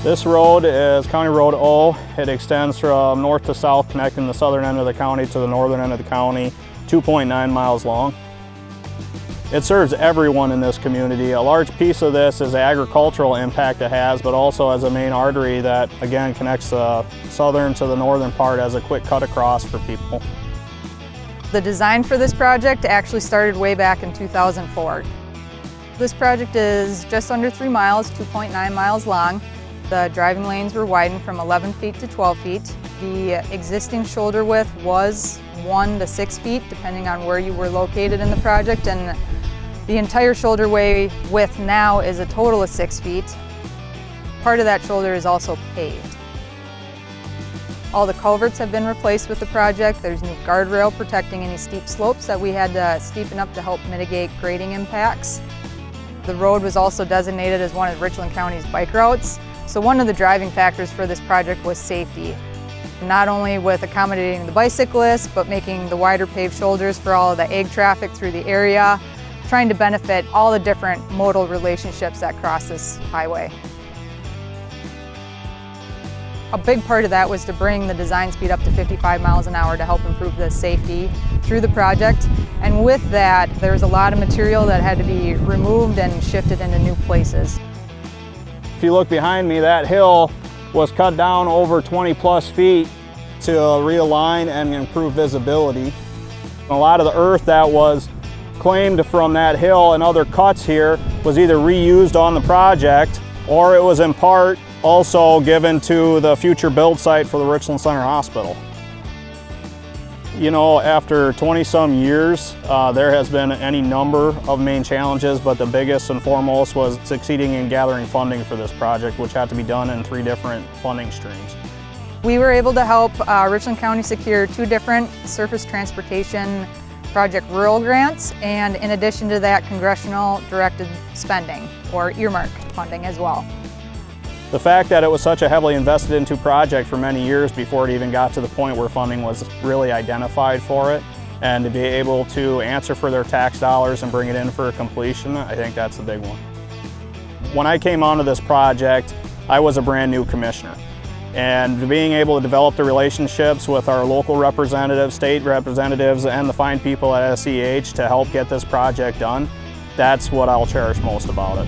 This road is County Road O. It extends from north to south, connecting the southern end of the county to the northern end of the county, 2.9 miles long. It serves everyone in this community. A large piece of this is the agricultural impact it has, but also as a main artery that, again, connects the southern to the northern part as a quick cut across for people. The design for this project actually started way back in 2004. This project is just under 3 miles, 2.9 miles long. The driving lanes were widened from 11 feet to 12 feet. The existing shoulder width was 1 to 6 feet, depending on where you were located in the project, and the entire shoulderway width now is a total of 6 feet. Part of that shoulder is also paved. All the culverts have been replaced with the project. There's new guardrail protecting any steep slopes that we had to steepen up to help mitigate grading impacts. The road was also designated as one of Richland County's bike routes. So one of the driving factors for this project was safety. Not only with accommodating the bicyclists, but making the wider paved shoulders for all of the ag traffic through the area, trying to benefit all the different modal relationships that cross this highway. A big part of that was to bring the design speed up to 55 miles an hour to help improve the safety through the project. And with that, there's a lot of material that had to be removed and shifted into new places. If you look behind me, that hill was cut down over 20 plus feet to realign and improve visibility. A lot of the earth that was claimed from that hill and other cuts here was either reused on the project or it was in part also given to the future build site for the Richland Center Hospital. You know, after 20-some years, there has been any number of main challenges, but the biggest and foremost was succeeding in gathering funding for this project, which had to be done in 3 different funding streams. We were able to help Richland County secure 2 different surface transportation project rural grants, and in addition to that, congressional directed spending, or earmark funding as well. The fact that it was such a heavily invested into project for many years before it even got to the point where funding was really identified for it, and to be able to answer for their tax dollars and bring it in for completion, I think that's the big one. When I came onto this project, I was a brand new commissioner. And being able to develop the relationships with our local representatives, state representatives, and the fine people at SEH to help get this project done, that's what I'll cherish most about it.